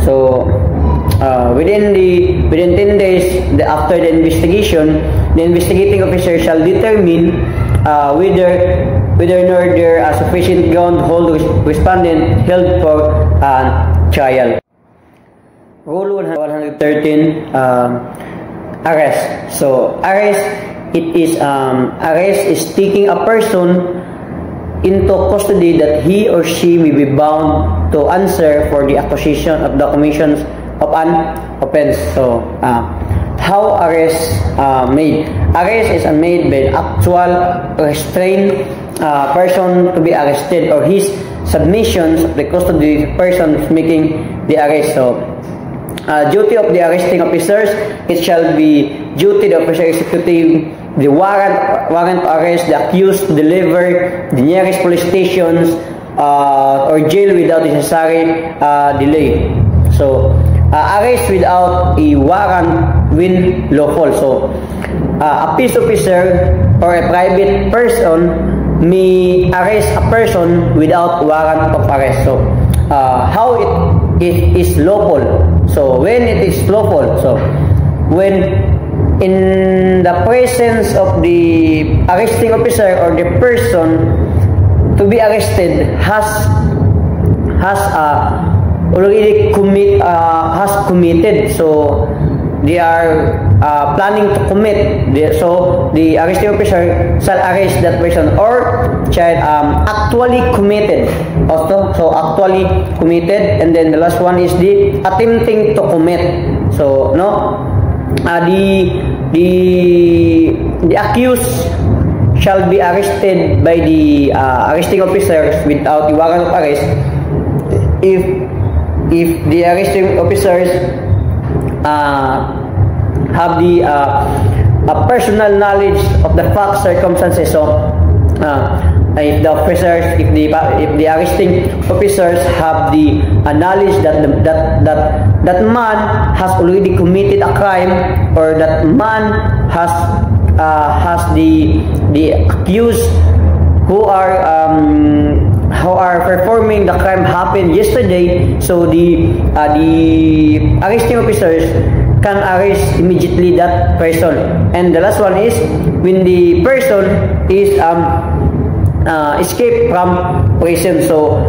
So within 10 days after the investigation, the investigating officer shall determine whether nor there are sufficient ground to hold respondent held for trial. Rule 113, arrest. So arrest, arrest is taking a person into custody that he or she may be bound to answer for the accusation of the commission of an offense. So how arrest made? Arrest is made by actual restrained person to be arrested, or his submissions of the custody person is making the arrest. So duty of the arresting officers, it shall be duty the officer executing the warrant to arrest the accused to deliver the nearest police stations or jail without necessary delay. So arrest without a warrant when lawful. So a peace officer or a private person may arrest a person without warrant of arrest. So how it is lawful? So when it is lawful, so when in the presence of the arresting officer or the person to be arrested has already committed, so they are planning to commit, so the arresting officer shall arrest that person, or actually committed also, so actually committed. And then the last one is the attempting to commit. So the accused shall be arrested by the arresting officers without the warrant of arrest if the arresting officers have the personal knowledge of the facts, circumstances. So if the arresting officers have the knowledge that man has already committed a crime, or that man has the accused who are performing the crime happened yesterday, so the arresting officers can arrest immediately that person. And the last one is when the person is escape from prison. So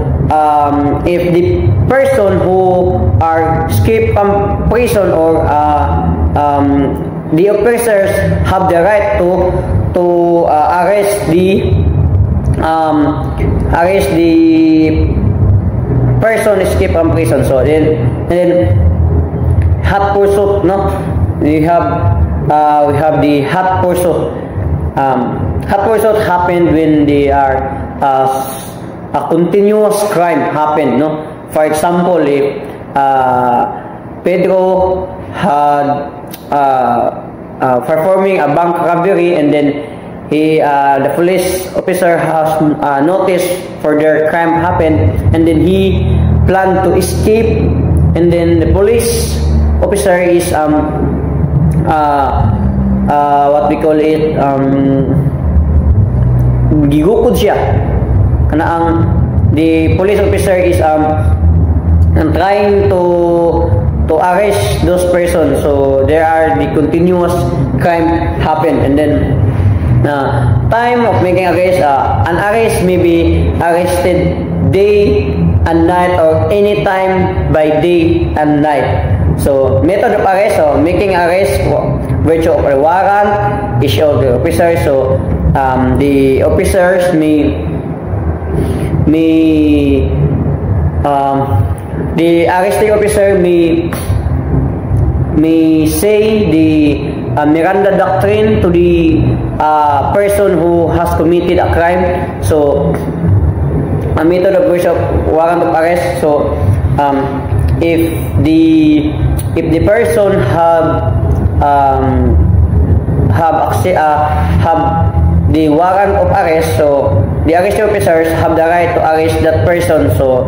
if the person who are escaped from prison, or the officers have the right to arrest the person escaped from prison. So then hot pursuit, we have the hot pursuit. Hot pursuit happened when they are a continuous crime happened. For example, if Pedro had performing a bank robbery, and then the police officer has noticed for their crime happened, and then he planned to escape, and then the police officer is what we call it, gigukod siya, the police officer is trying to arrest those persons. So there are the continuous crime happen, and then time of making arrest, an arrest may be arrested day and night, or any time by day and night. So method of arrest, so making arrest, virtue of a warrant issued of the officer. So the officers the arresting officer may say the Miranda doctrine to the person who has committed a crime. So a method of virtue of warrant of arrest. So if the person have the warrant of arrest, so the arresting officers have the right to arrest that person. So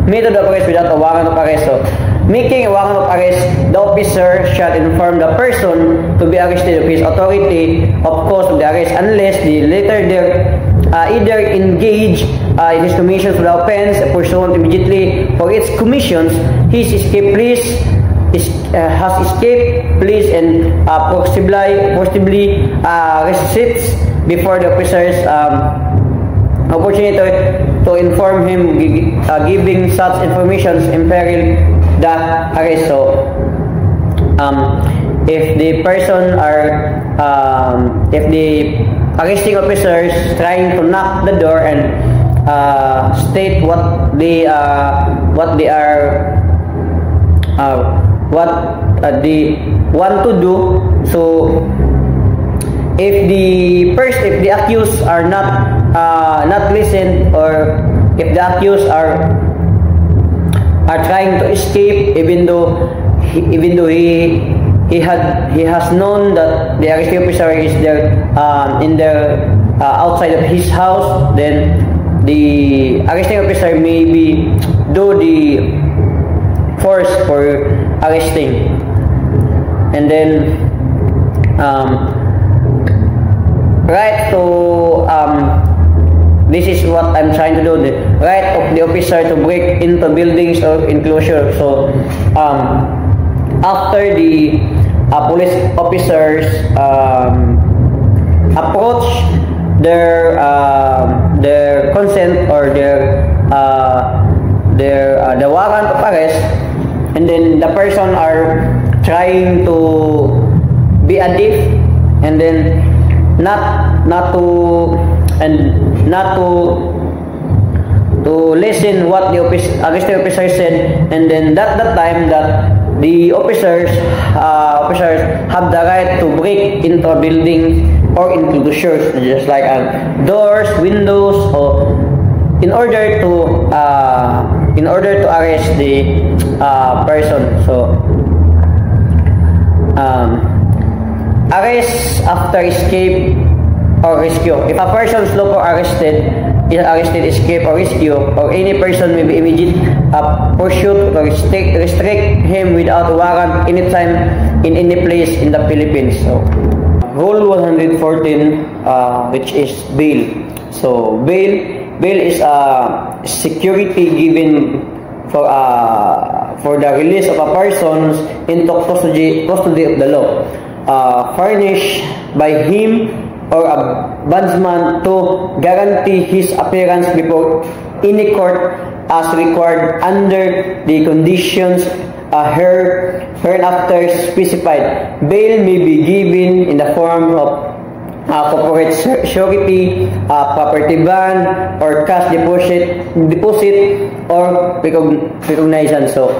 method of arrest without a warrant of arrest. So making a warrant of arrest, the officer shall inform the person to be arrested of his authority of cause of the arrest, unless the latter either engage it is commissions for the offense pursuant immediately for its commissions, his escape please has escaped please and possibly resists before the officers opportunity to inform him, giving such information imperil the arrest. So if the person are if the arresting officers trying to knock the door and state what they want to do, so if the accused are not listened, or if the accused are trying to escape, even though he has known that the arresting officer is there outside of his house, then the arresting officer maybe do the force for arresting, and then right to this is what I'm trying to do, the right of the officer to break into buildings or enclosure. So after the police officers approach their consent or the warrant of arrest, and then the person are trying to be a thief, and then not to listen what the arresting officer said, and then that time that the officers have the right to break into a building or enclosures, just like doors, windows, or in order to arrest the person. So arrest after escape or rescue. If a person is lawfully arrested, escape, or rescue, or any person may be immediate pursuit or restrict him without warrant anytime in any place in the Philippines. So Rule 114, which is bail. So bail is a security given for the release of a person into custody of the law, furnished by him or a bondsman to guarantee his appearance before any court as required under the conditions hereinafter specified. Bail may be given in the form of corporate surety, property bond, or cash deposit or recognition. So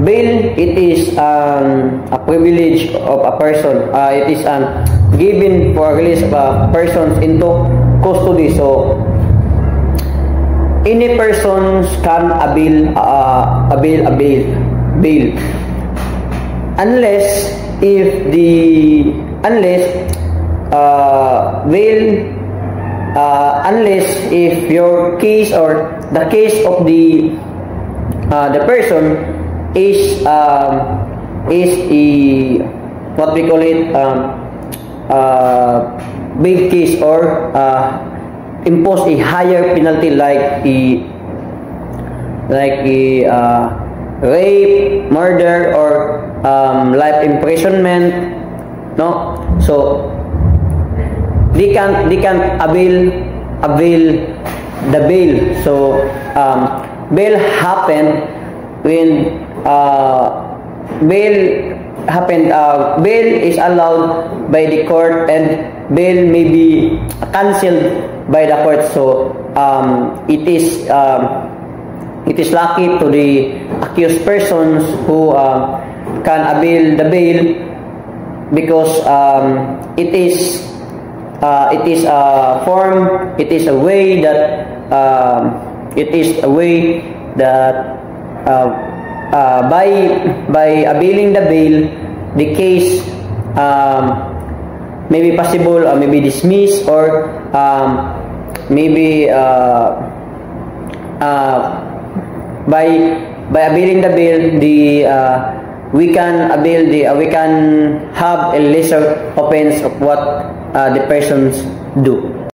bail, it is a privilege of a person. It is given for release of a person into custody. So any persons can avail bail unless if your case or the case of the person is what we call it big case, or impose a higher penalty like rape, murder, or life imprisonment. No, so they can avail the bail. So bail happen when bail is allowed by the court, and bail may be cancelled by the court. So it is lucky to the accused persons who can avail the bail, because it is a form, it is a way that by availing the bail, the case may be possible, or may be dismissed, or maybe by availing the bail, we can have a lesser offense of what the persons do.